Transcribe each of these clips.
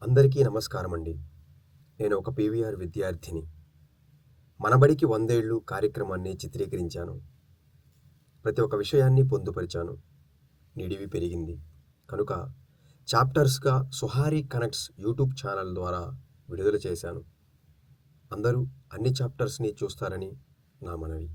అందరికీ నమస్కారం అండి. నేను ఒక పీవీఆర్ విద్యార్థిని. మనబడికి 100 ఏళ్ళు కార్యక్రమాన్ని చిత్రీకరించాను. ప్రతి ఒక్క విషయాన్ని పొందుపరిచాను. నిడివి పెరిగింది. కనుక చాప్టర్స్‌గా సుహారీ కనెక్ట్స్ యూట్యూబ్ ఛానల్ ద్వారా విడుదల చేశాను. అందరూ అన్ని చాప్టర్స్‌ని చూస్తారని నా మనవి.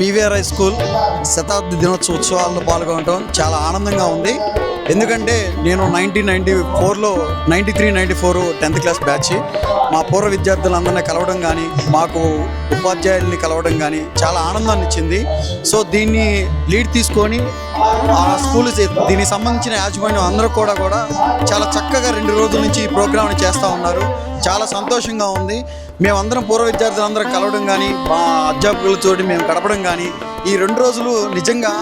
పీవీఆర్ హై స్కూల్ శతాబ్ది దినోత్సవ ఉత్సవాల్లో పాల్గొనడం చాలా ఆనందంగా ఉంది. ఎందుకంటే నేను 1994లో 93-94 10th క్లాస్ బ్యాచ్. మా పూర్వ విద్యార్థులందరినీ కలవడం కానీ, మాకు ఉపాధ్యాయుల్ని కలవడం కానీ చాలా ఆనందాన్ని ఇచ్చింది. సో దీన్ని లీడ్ తీసుకొని ఆ స్కూల్ దీనికి సంబంధించిన యాజమాన్యం అందరూ కూడా చాలా చక్కగా 2 రోజుల నుంచి ఈ ప్రోగ్రామ్ని చేస్తూ ఉన్నారు. చాలా సంతోషంగా ఉంది. మేమందరం పూర్వ విద్యార్థులందరం కలవడం కానీ, మా అధ్యాపకులతో మేము గడపడం కానీ, ఈ 2 రోజులు నిజంగా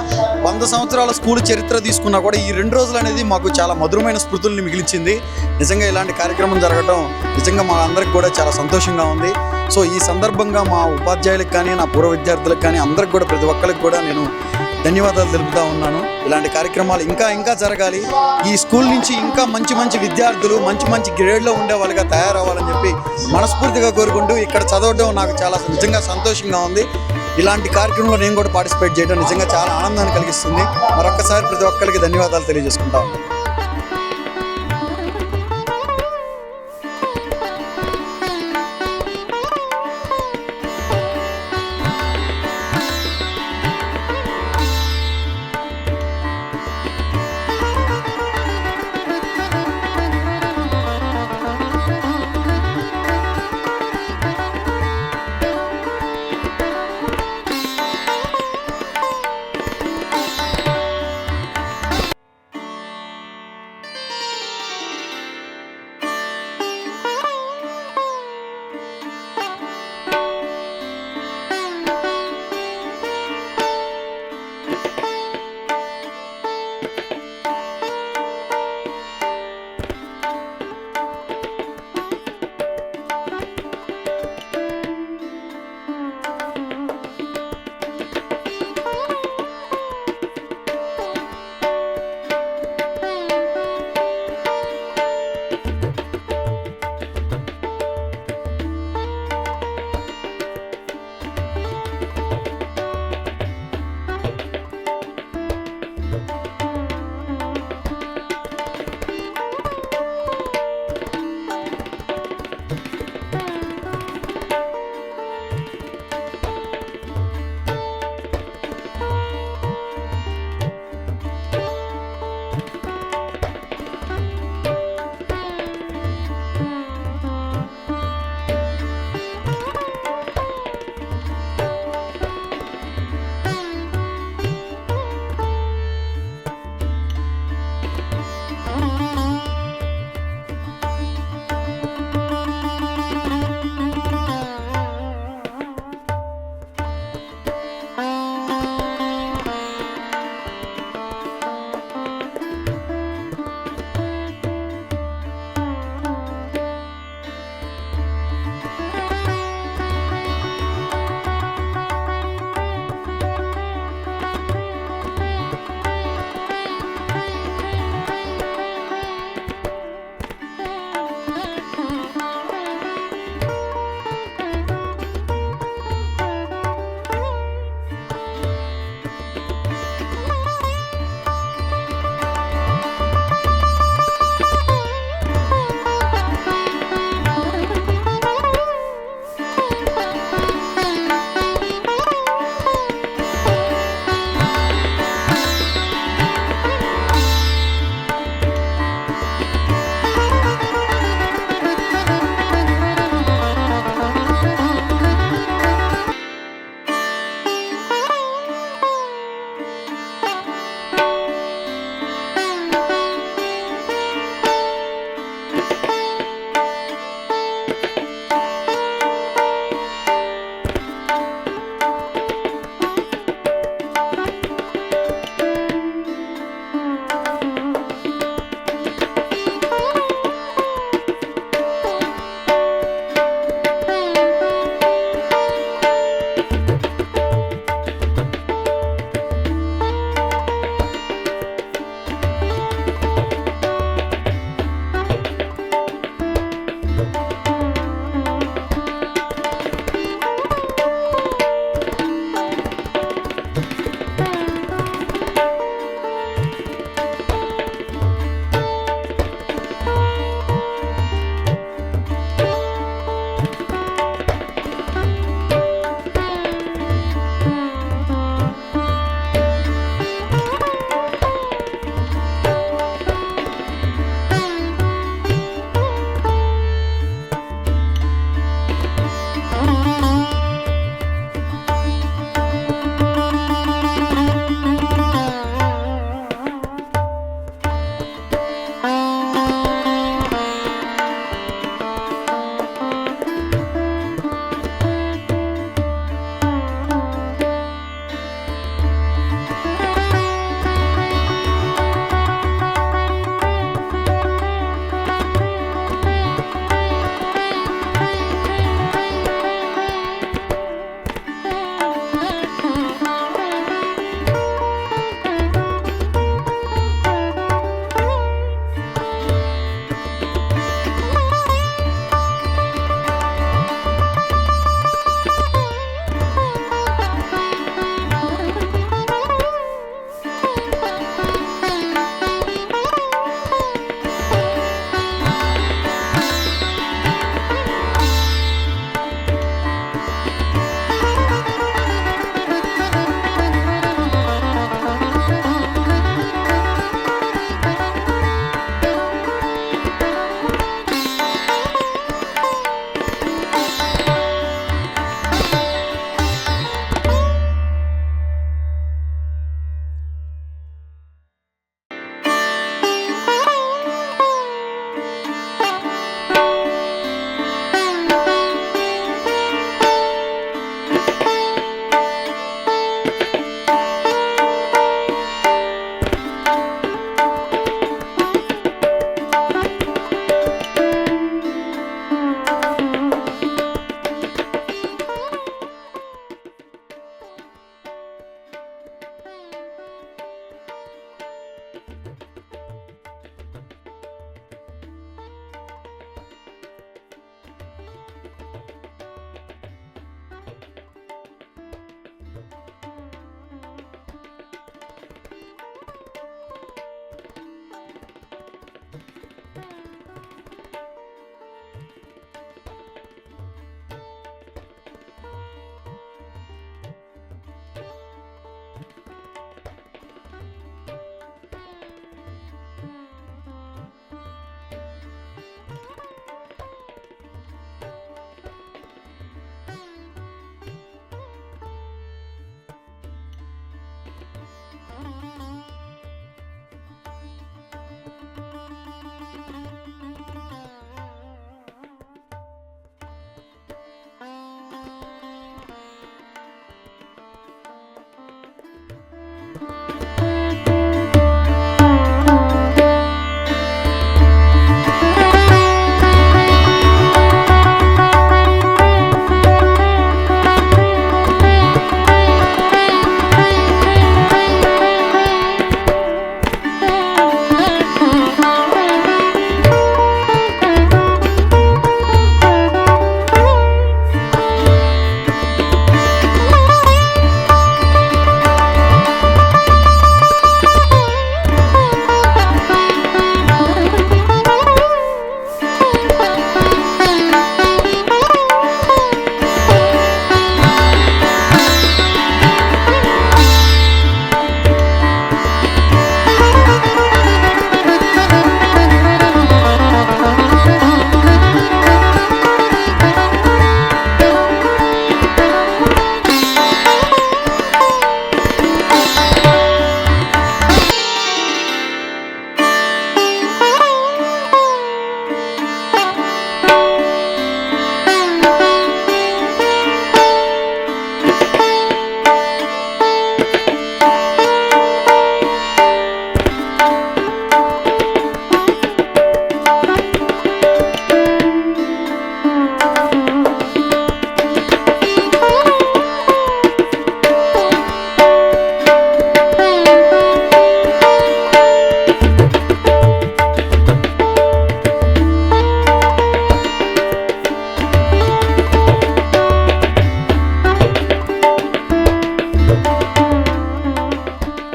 100 సంవత్సరాల స్కూల్ చరిత్ర తీసుకున్నా కూడా ఈ 2 రోజులు అనేది మాకు చాలా మధురమైన స్మృతుల్ని మిగిలించింది. నిజంగా ఇలాంటి కార్యక్రమం జరగడం నిజంగా మా అందరికి కూడా చాలా సంతోషంగా ఉంది. సో ఈ సందర్భంగా మా ఉపాధ్యాయులకు కానీ, నా పూర్వ విద్యార్థులకు కానీ అందరికి కూడా, ప్రతి ఒక్కరికి కూడా నేను ధన్యవాదాలు తెలుపుతూ ఉన్నాను. ఇలాంటి కార్యక్రమాలు ఇంకా జరగాలి. ఈ స్కూల్ నుంచి ఇంకా మంచి విద్యార్థులు మంచి గ్రేడ్లో ఉండే వాళ్ళుగా తయారవ్వాలని చెప్పి మనస్ఫూర్తిగా కోరుకుంటూ ఇక్కడ చదవడం నాకు చాలా నిజంగా సంతోషంగా ఉంది. ఇలాంటి కార్యక్రమంలో నేను కూడా పార్టిసిపేట్ చేయడం నిజంగా చాలా ఆనందాన్ని కలిగిస్తుంది. మరొక్కసారి ప్రతి ఒక్కరికి ధన్యవాదాలు తెలియజేసుకుంటా ఉన్నాను.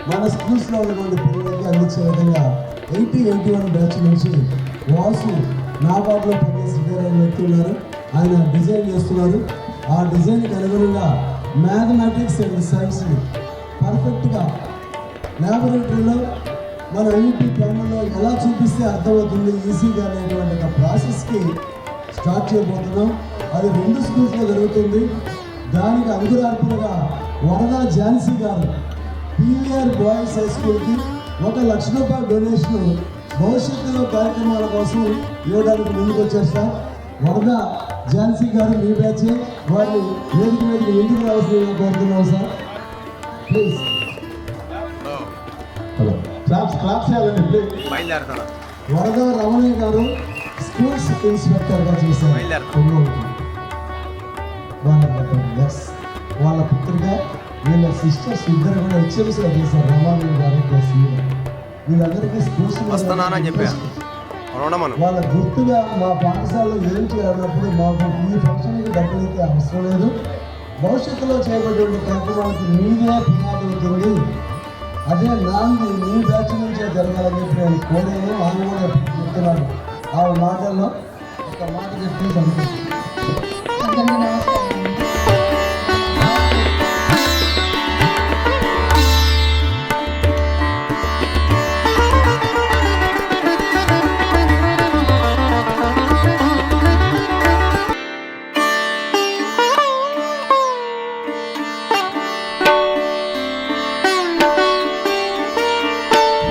మన స్కూల్స్లో ఉన్నటువంటి పిల్లలకి అందించే విధంగా 81 బ్యాచ్ నుంచి వాసు నాబార్డ్లో పనిచేసి రిటైర్ అయిన వ్యక్తి ఉన్నారు. ఆయన డిజైన్ చేస్తున్నారు. ఆ డిజైన్కి అనుగుణంగా మ్యాథమెటిక్స్ అండ్ సైన్స్ని పర్ఫెక్ట్గా ల్యాబొరేటరీలో మన ఐఐటి ప్యానల్లో ఎలా చూపిస్తే అర్థమవుతుంది ఈజీగా అనేటువంటి ఒక ప్రాసెస్కి స్టార్ట్ చేయబోతున్నాం. అది 2 స్కూల్స్లో జరుగుతుంది. దానికి అంకురార్పణగా వరద ఝాన్సీ గారు పీవీఆర్ బాయ్స్ హై స్కూల్కి 1 లక్ష రూపాయల డొనేషన్ భవిష్యత్తులో కార్యక్రమాల కోసం ఇవ్వడానికి ముందుకు వచ్చారు సార్. వరద ఝాన్సీ గారు మీ బ్యాచ్ వారిని వేదిక మీద ఎందుకు రావాల్సిందిగా కోరుతున్నాం సార్. ప్లీజ్ హలో క్లాప్స్ చేయాలండి ప్లీజ్. వరద రమణయ్య గారు స్కూల్స్ ఇన్స్పెక్టర్గా చేశారు. వాళ్ళ పుత్రిగా వీళ్ళ సిస్టర్స్ ఇద్దరు కూడా హెచ్ఎంసీలో చేశారు. రమాదేవి గారు ప్లస్ వీళ్ళందరికీ స్కూల్స్ వాళ్ళ గుర్తుగా మా పాఠశాలలో ఏం చేయాలన్నప్పుడు మాకు ఈ ఫంక్షన్కి డబ్బులు అయితే అవసరం లేదు. భవిష్యత్తులో చేయబడే కార్యక్రమాలకి మీదే పునాది అవుతుంది. అదే నాంది మీ బ్యాచ్ నుంచే జరగాలని చెప్పి నేను కోరాను. ఆయన కూడా చెప్తున్నాను. ఆ మాటల్లో ఒక మాట చెప్పేసి అనుకుంటున్నాను.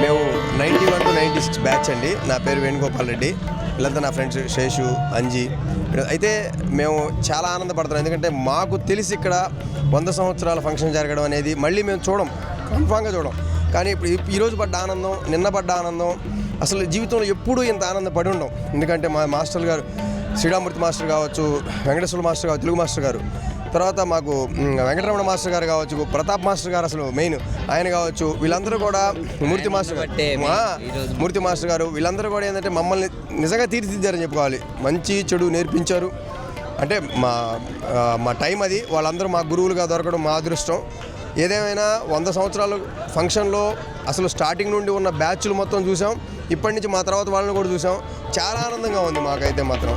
మేము 91 to 96 బ్యాచ్ అండి. నా పేరు వేణుగోపాల్ రెడ్డి. వీళ్ళంతా నా ఫ్రెండ్స్ శేషు, అంజీ. అయితే మేము చాలా ఆనందపడుతున్నాం. ఎందుకంటే మాకు తెలిసి ఇక్కడ 100 సంవత్సరాల ఫంక్షన్ జరగడం అనేది మళ్ళీ మేము కన్ఫామ్గా చూడం. కానీ ఇప్పుడు ఈరోజు పడ్డ ఆనందం, నిన్న పడ్డ ఆనందం, అసలు జీవితంలో ఎప్పుడూ ఇంత ఆనందపడి ఉండం. ఎందుకంటే మా మాస్టర్ గారు శ్రీరామూర్తి మాస్టర్ కావచ్చు, వెంకటేశ్వర మాస్టర్ కావచ్చు, తెలుగు మాస్టర్ గారు, తర్వాత మాకు వెంకటరమణ మాస్టర్ గారు కావచ్చు, ప్రతాప్ మాస్టర్ గారు అసలు మెయిన్ ఆయన కావచ్చు, వీళ్ళందరూ కూడా మూర్తి మాస్టర్ గారు వీళ్ళందరూ కూడా ఏంటంటే మమ్మల్ని నిజంగా తీర్చిదిద్దారని చెప్పుకోవాలి. మంచి చెడు నేర్పించారు. అంటే మా టైం అది. వాళ్ళందరూ మా గురువులుగా దొరకడం మా అదృష్టం. ఏదేమైనా 100 సంవత్సరాలు ఫంక్షన్లో అసలు స్టార్టింగ్ నుండి ఉన్న బ్యాచ్లు మొత్తం చూసాం. ఇప్పటి నుంచి మా తర్వాత వాళ్ళని కూడా చూసాం. చాలా ఆనందంగా ఉంది మాకైతే మాత్రం.